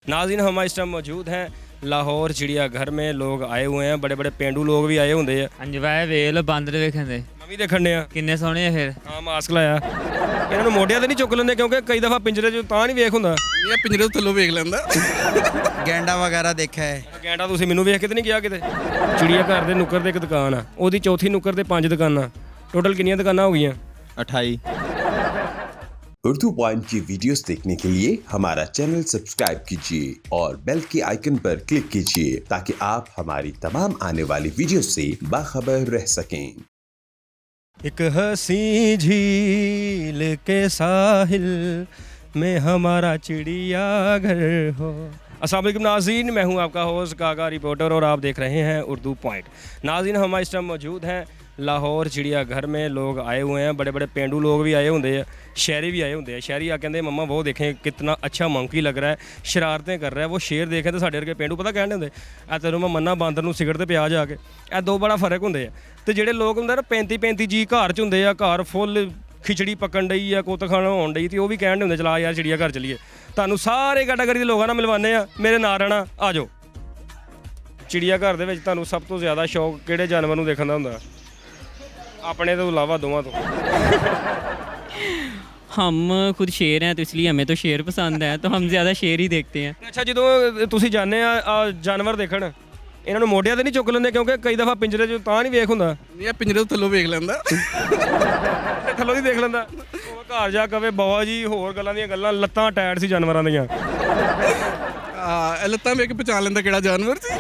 नाज़रीन हम इस टाइम मौजूद हैं लाहौर चिड़ियाघर में। लोग आए हुए हैं, बड़े बड़े पेंडू लोग भी आए होंगे। ਹਾਂਜੀ ਵਾਹ ਵੇਲ ਬਾਂਦਰ ਵੇਖਣ ਦੇ मैं भी देखने आ ਕਿੰਨੇ ਸੋਹਣੇ ਆ ਫਿਰ। हाँ मास्क लाया इन्होंने मोढिया तो नहीं चुक लेंगे क्योंकि कई दफ़ा पिंजरे च तां नहीं वेख हुंदा। ਇਹ ਪਿੰਜਰੇ ਤੋਂ ਥੱਲੋਂ ਵੇਖ ਲੈਂਦਾ ਗੈਂਡਾ ਵਗੈਰਾ ਦੇਖਿਆ ਹੈ। ਗੈਂਡਾ ਤੁਸੀਂ ਮੈਨੂੰ ਵੇਖ ਕੇ ਤੇ ਨਹੀਂ ਗਿਆ ਕਿਤੇ। ਚਿੜੀਆ ਘਰ ਦੇ ਨੁੱਕਰ ਤੇ ਇੱਕ ਦੁਕਾਨ ਆ, ਉਹਦੀ ਚੌਥੀ ਨੁੱਕਰ ਤੇ 5 ਦੁਕਾਨਾਂ। टोटल कितनी दुकाना हो गई? 28। उर्दू पॉइंट की वीडियोस देखने के लिए हमारा चैनल सब्सक्राइब कीजिए और बेल के आइकन पर क्लिक कीजिए ताकि आप हमारी तमाम आने वाली वीडियो से बाखबर रह सकें। एक हंसी झील के साहिल में हमारा चिड़ियाघर हो। अस्सलाम वालेकुम नाज़रीन, मैं हूं आपका होस्ट काका रिपोर्टर और आप देख रहे हैं उर्दू पॉइंट। नाज़रीन हम इस टाइम मौजूद हैं लाहौर चिड़ियाघर में। लोग आए हुए हैं, बड़े बड़े पेंडू लोग भी आए होंगे हैं, शहरी भी आए होंगे हैं। शहरी आ कहते मम्मा वो देखें कितना अच्छा मंकी लग रहा है, शरारतें कर रहा है। वो शेर देखें तो साढ़े वर्गे पेंडू पता कहने होंगे ए तेनों मैं मन्ना बांदर नूं सिगड़ ते प्या जा के। ए दो बड़ा फर्क होंगे है। तो ਜਿਹੜੇ ਲੋਕ ਹੁੰਦੇ ਨਾ 35 ਜੀ ਘਰ 'ਚ ਹੁੰਦੇ ਆ, ਘਰ ਫੁੱਲ ਖਿਚੜੀ ਪੱਕਣ ਡਈ ਆ, ਕੁੱਤ ਖਾਣਾ ਹੋਣ ਡਈ, ਤੇ ਉਹ ਵੀ ਕਹਿਣ ਹੁੰਦੇ ਚਲਾ ਯਾਰ ਚਿੜੀਆ ਘਰ ਚੱਲੀਏ। ਤੁਹਾਨੂੰ ਸਾਰੇ ਕੈਟਾਗਰੀ ਦੇ ਲੋਕਾਂ ਨਾਲ ਮਿਲਵਾਉਂਦੇ ਆ, ਮੇਰੇ ਨਾਲ ਰਹਿਣਾ ਆ ਜਾਓ। ਚਿੜੀਆ ਘਰ ਦੇ ਵਿੱਚ ਤੁਹਾਨੂੰ ਸਭ ਤੋਂ ਜ਼ਿਆਦਾ ਸ਼ੌਕ ਕਿਹੜੇ ਜਾਨਵਰ ਨੂੰ ਦੇਖਣ ਦਾ ਹੁੰਦਾ? अपने तो अलावा दोवां तो हम खुद शेर हैं तो इसलिए हमें तो शेर पसंद है, तो हम ज़्यादा शेर ही देखते हैं। अच्छा ਜਦੋਂ ਤੁਸੀਂ ਜਾਂਦੇ ਆ ਜਾਨਵਰ ਦੇਖਣ, ਇਹਨਾਂ ਨੂੰ ਮੋਢਿਆਂ ਤੇ ਨਹੀਂ ਚੁੱਕ ਲੈਂਦੇ ਕਿਉਂਕਿ ਕਈ ਦਫਾ ਪਿੰਜਰੇ 'ਚ ਤਾਂ ਨਹੀਂ ਵੇਖ ਹੁੰਦਾ। ਇਹ ਪਿੰਜਰੇ ਤੋਂ ਥੱਲੋਂ ਵੇਖ ਲੈਂਦਾ ਥੱਲੋਂ ਹੀ ਦੇਖ ਲੈਂਦਾ। ਉਹ ਘਰ ਜਾ ਕਵੇ ਬਾਬਾ ਜੀ ਹੋਰ ਗੱਲਾਂ ਦੀਆਂ ਗੱਲਾਂ, ਲੱਤਾਂ ਟਾਇਰ ਸੀ ਜਾਨਵਰਾਂ ਦੀਆਂ। ਇਹ ਲੱਤਾਂ ਵੇਖ ਕੇ ਪਛਾਣ ਲੈਂਦਾ ਕਿਹੜਾ ਜਾਨਵਰ ਸੀ।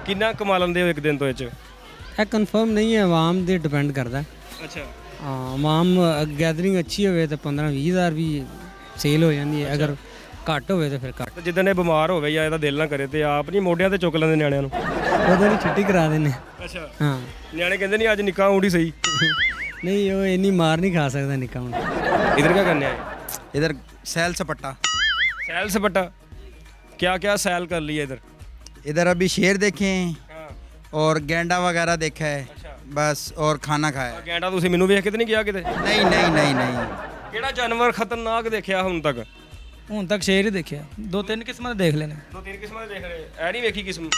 ਕਿੰਨਾ ਕਮਾ ਲੈਂਦੇ ਹੋ ਇੱਕ ਦਿਨ ਤੋਂ ਇਹ 'ਚ? ਇਹ ਕਨਫਰਮ ਨਹੀਂ ਹੈ, ਆਵਾਮ ਦੇ ਡਿਪੈਂਡ ਕਰਦਾ। ਅੱਛਾ ਹਾਂ, ਆਵਾਮ ਗੈਦਰਿੰਗ ਅੱਛੀ ਹੋਵੇ ਤਾਂ 15-20 ਹਜ਼ਾਰ ਵੀ ਸੇਲ ਹੋ ਜਾਂਦੀ ਹੈ। ਅਗਰ ਘੱਟ ਹੋਵੇ ਤਾਂ ਫਿਰ ਘੱਟ। ਤੇ ਜਿੱਦਣ ਇਹ ਬਿਮਾਰ ਹੋਵੇ ਜਾਂ ਇਹਦਾ ਦਿਲ ਨਾ ਕਰੇ ਤੇ ਆਪ ਨਹੀਂ ਮੋਢਿਆਂ ਤੇ ਚੁੱਕ ਲੈਂਦੇ ਨਿਆਣਿਆਂ ਨੂੰ? ਉਦੋਂ ਹੀ ਛੁੱਟੀ ਕਰਾ ਦਿੰਦੇ। ਅੱਛਾ ਹਾਂ, ਨਿਆਣੇ ਕਹਿੰਦੇ ਨਹੀਂ ਅੱਜ ਨਿੱਕਾ ਊਂਡੀ ਸਹੀ। ਨਹੀਂ ਉਹ ਇੰਨੀ ਮਾਰ ਨਹੀਂ ਖਾ ਸਕਦਾ ਨਿੱਕਾ ਹੁਣ। इधर क्या करने आए? ਇਧਰ ਸੈਲ ਸਪੱਟਾ। सैल सपाटा क्या क्या सैल कर लिया इधर? इधर अभी शेर देखे हैं हाँ और गेंडा वगैरह देखा है अच्छा। बस, और खाना खाया है। ਗੈਂਡਾ ਤੁਸੀਂ ਮੈਨੂੰ ਵੇਖ ਕੇ ਤੇ ਨਹੀਂ ਗਿਆ ਕਿਤੇ? नहीं नहीं नहीं नहीं। ਕਿਹੜਾ ਜਾਨਵਰ ਖਤਰਨਾਕ ਦੇਖਿਆ ਹੁਣ ਤੱਕ? ਹੁਣ ਤੱਕ ਸ਼ੇਰ ਹੀ ਦੇਖਿਆ, 2-3 ਕਿਸਮਾਂ ਦੇ ਦੇਖ ਲੈਣੇ। 2-3 ਕਿਸਮਾਂ ਦੇ ਦੇਖ ਰਹੇ ਐ ਨਹੀਂ ਵੇਖੀ ਕਿਸਮ?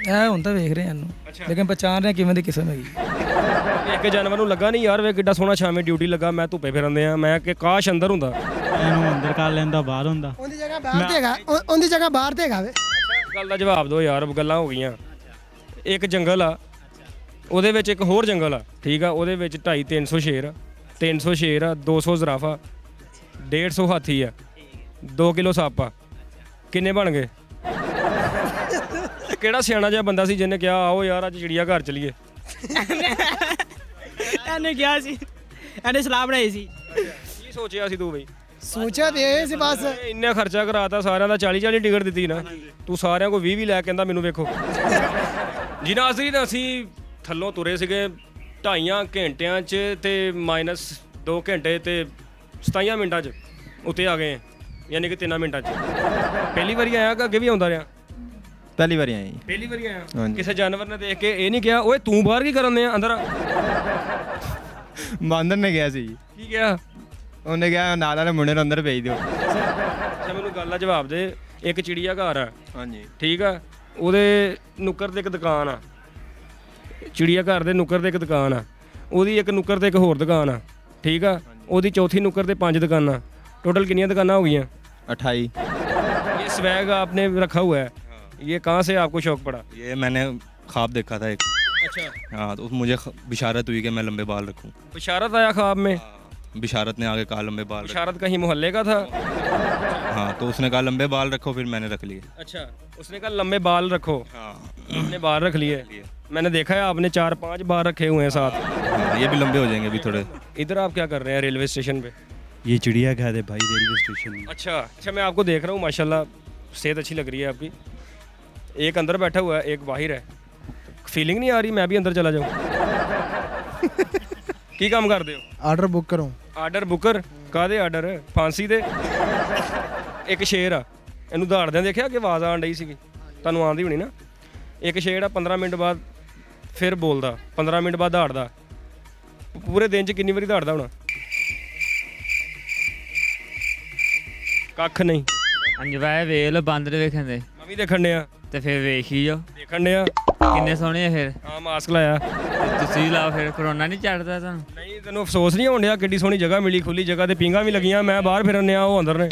ਇਹ ਹੁਣ ਤਾਂ ਵੇਖ ਰਹੇ ਇਹਨੂੰ, ਲੇਕਿਨ ਪਛਾਣ ਰਹੇ ਕਿਵੇਂ ਦੀ ਕਿਸਮ ਹੈਗੀ। ਇੱਕ ਜਾਨਵਰ ਨੂੰ ਲੱਗਾ ਨਹੀਂ ਯਾਰ ਵੇ ਕਿੱਡਾ ਸੋਹਣਾ ਛਾਵੇਂ ਡਿਊਟੀ ਲੱਗਾ, ਮੈਂ ਧੁੱਪੇ ਫਿਰਦੇ ਆ, ਮੈਂ ਕਿ ਕਾਸ਼ ਅੰਦਰ ਹੁੰਦਾ। ਇਹਨੂੰ ਅੰਦਰ ਕਰ ਲੈਂਦਾ, ਬਾਹਰ ਹੁੰਦਾ। ਉਹਦੀ ਜਗ੍ਹਾ ਬਾਹਰ ਤੇ ਹੈਗਾ, ਉਹਦੀ ਜਗ੍ਹਾ ਬਾਹਰ ਤੇ ਹੈਗਾ ਵੇ। ਗੱਲ ਦਾ ਜਵਾਬ ਦਿਓ ਯਾਰ, ਗੱਲਾਂ ਹੋ ਗਈਆਂ। ਇੱਕ ਜੰਗਲ ਆ, ਉਹਦੇ ਵਿੱਚ ਇੱਕ ਹੋਰ ਜੰਗਲ ਆ, ਠੀਕ ਆ, ਉਹਦੇ ਵਿੱਚ 250-300 ਸ਼ੇਰ ਆ, 300 ਸ਼ੇਰ ਆ, 200 ਜ਼ਰਾਫਾ, 150 ਹਾਥੀ ਆ, 2 ਕਿਲੋ ਸੱਪ ਆ। ਕਿੰਨੇ ਬਣ ਗਏ? ਕਿਹੜਾ ਸਿਆਣਾ ਜਿਹਾ ਬੰਦਾ ਸੀ ਜਿਹਨੇ ਕਿਹਾ ਆਓ ਯਾਰ ਅੱਜ ਚਿੜੀਆ ਘਰ ਚਲੀਏ? ਇਹਨੇ ਕਿਹਾ ਸੀ, ਇਹਨੇ ਸਲਾਹ ਬਣਾਈ ਸੀ। ਕੀ ਸੋਚਿਆ ਸੀ ਤੂੰ ਬਈ? ਸੋਚਿਆ ਤੇ ਇਹ ਸੀ ਬਸ। ਇੰਨਾ ਖਰਚਾ ਕਰਾਤਾ ਸਾਰਿਆਂ ਦਾ, 40-40 ਟਿਕਟ ਦਿੱਤੀ ਨਾ ਤੂੰ, ਸਾਰਿਆਂ ਕੋਲ 20 ਲੈ ਕੇ ਕਹਿੰਦਾ ਮੈਨੂੰ ਵੇਖੋ। ਜੀ ਨਾਜ਼ਰੀਨ ਅਸੀਂ ਥੱਲੋਂ ਤੁਰੇ ਸੀਗੇ 2.5 ਘੰਟਿਆਂ 'ਚ ਤੇ -2 ਘੰਟੇ ਤੇ 27 ਮਿੰਟਾਂ 'ਚ ਉੱਤੇ ਆ ਗਏ, ਯਾਨੀ ਕਿ 3 ਮਿੰਟਾਂ 'ਚ। ਪਹਿਲੀ ਵਾਰੀ ਆਇਆ ਕਿ ਅੱਗੇ ਵੀ ਆਉਂਦਾ ਰਿਹਾ? ਪਹਿਲੀ ਵਾਰੀ ਆਏ ਜੀ। ਪਹਿਲੀ ਵਾਰੀ ਆਇਆ। ਕਿਸੇ ਜਾਨਵਰ ਨੇ ਦੇਖ ਕੇ ਇਹ ਨਹੀਂ ਕਿਹਾ ਓਏ ਤੂੰ ਬਾਹਰ ਕੀ ਕਰਨ ਦੇ ਆ, ਅੰਦਰ ਆ? ਬਾਂਦਰ ਨੇ ਗਿਆ ਸੀ ਜੀ। ਕੀ ਕਿਹਾ? ਉਹਨੇ ਕਿਹਾ ਨਾਲ ਵਾਲੇ ਮੁੰਡੇ ਨੂੰ ਅੰਦਰ ਭੇਜ ਦਿਓ। ਅੱਛਾ ਮੈਨੂੰ ਗੱਲ ਦਾ ਜਵਾਬ ਦੇ। ਇੱਕ ਚਿੜੀਆ ਘਰ ਆ, ਹਾਂਜੀ ਠੀਕ ਆ, ਉਹਦੇ ਨੁੱਕਰ ਤੇ ਇੱਕ ਦੁਕਾਨ ਆ। ਚਿੜੀਆ ਘਰ ਦੇ ਨੁੱਕਰ ਤੇ ਇੱਕ ਦੁਕਾਨ ਆ, ਉਹਦੀ ਇੱਕ ਨੁੱਕਰ ਤੇ ਇੱਕ ਹੋਰ ਦੁਕਾਨ ਆ, ਠੀਕ ਆ, ਉਹਦੀ ਚੌਥੀ ਨੁੱਕਰ ਤੇ 5 ਦੁਕਾਨਾਂ। टोटल कितनी दुकाना हो गई हैं? 28। ये स्वैग आपने रखा हुआ है, ये कहाँ से आपको शौक पड़ा? ये मैंने ख्वाब देखा था एक। अच्छा हाँ, तो मुझे बिशारत हुई कि मैं लंबे बाल रखूं। बिशारत आया ख्वाब में? बिशारत ने आगे कहा लंबे बाल बिशारत कहीं मोहल्ले का था? हाँ, तो उसने कहा लंबे बाल रखो, फिर मैंने रख लिए। अच्छा उसने कहा लंबे बाल रखो, हाँ, आपने बाल रख लिए। मैंने देखा है आपने 4-5 बाल रखे हुए हैं साथ। हाँ, ये भी लंबे हो जाएंगे अभी थोड़े। इधर आप क्या कर रहे हैं रेलवे स्टेशन पे? ये चिड़ियाघर है भाई, रेलवे स्टेशन। अच्छा अच्छा मैं आपको देख रहा हूँ, माशाल्लाह सेहत अच्छी लग रही है आपकी। एक अंदर बैठा हुआ है, एक बाहर है, फीलिंग नहीं आ रही मैं भी अंदर चला जाऊँ? की काम करते हो? ਆਰਡਰ ਬੁੱਕ ਕਰੋ। ਆਰਡਰ ਬੁੱਕਰ ਕਾਹਦੇ ਆਰਡਰ? ਫਾਂਸੀ ਦੇ। ਇੱਕ ਸ਼ੇਰ ਆ, ਇਹਨੂੰ ਦਹਾੜਦਿਆਂ ਦੇਖਿਆ ਕਿ ਆਵਾਜ਼ ਆਉਣ ਡਈ ਸੀਗੀ, ਤੁਹਾਨੂੰ ਆਉਂਦੀ ਹੋਣੀ ਨਾ। ਇੱਕ ਸ਼ੇਰ ਆ 15 ਮਿੰਟ ਬਾਅਦ ਫਿਰ ਬੋਲਦਾ, 15 ਮਿੰਟ ਬਾਅਦ ਦਹਾੜਦਾ। ਪੂਰੇ ਦਿਨ 'ਚ ਕਿੰਨੀ ਵਾਰੀ ਦਹਾੜਦਾ ਹੋਣਾ? ਕੱਖ ਨਹੀਂ। ਹਾਂਜੀ ਵਾਏ ਵੇਖ ਲਓ ਬਾਂਦਰ ਵੇਖਣ ਦੇ ਮੈਂ ਵੀ ਦੇਖਣ ਡਿਆ ਤੇ ਫਿਰ ਵੇਖ ਹੀ ਜਾਓ ਦੇਖਣ ਡਿਆ ਕਿੰਨੇ ਸੋਹਣੇ ਆ ਫਿਰ ਹਾਂ ਮਾਸਕ ਲਾਇਆ ਤੇ ਤੁਸੀਂ ਲਾਓ ਫਿਰ ਕਰੋਨਾ ਨਹੀਂ ਚੜਦਾ ਤੁਹਾਨੂੰ ਨਹੀਂ ਤੈਨੂੰ ਅਫਸੋਸ ਨਹੀਂ ਹੋਣ ਡਿਆ ਕਿੱਡੀ ਸੋਹਣੀ ਜਗ੍ਹਾ ਮਿਲੀ ਖੁੱਲੀ ਜਗ੍ਹਾ ਤੇ ਪਿੰਗਾ ਵੀ ਲੱਗੀਆਂ ਮੈਂ ਬਾਹਰ ਫਿਰਨ ਡਿਆ ਉਹ ਅੰਦਰ ਨੇ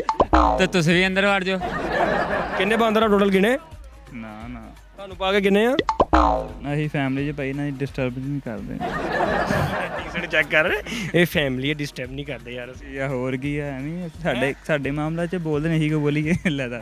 ਤੇ ਤੁਸੀਂ ਵੀ ਅੰਦਰ ਵੜ ਜਾਓ ਕਿੰਨੇ ਬਾਂਦਰ ਆ ਟੋਟਲ ਗਿਣੇ ਨਾ ਨਾ ਤੁਹਾਨੂੰ ਪਾ ਕੇ ਕਿੰਨੇ ਆ ਅਸੀਂ ਫੈਮਿਲੀ 'ਚ ਪਈ ਨਾ ਡਿਸਟਰਬ ਨਹੀਂ ਕਰਦੇ ਟੀ-ਸ਼ਰਟ ਚੈੱਕ ਕਰ ਇਹ ਫੈਮਿਲੀ ਡਿਸਟਰਬ ਨਹੀਂ ਕਰਦੇ ਯਾਰ ਅਸੀਂ ਜਾਂ ਹੋਰ ਕੀ ਆ ਐਵੇਂ ਸਾਡੇ ਮਾਮਲਾ 'ਚ ਬੋਲਦੇ ਨਹੀਂ ਸੀ ਕੋ ਬੋਲੀਏ ਲੈ ਦਾ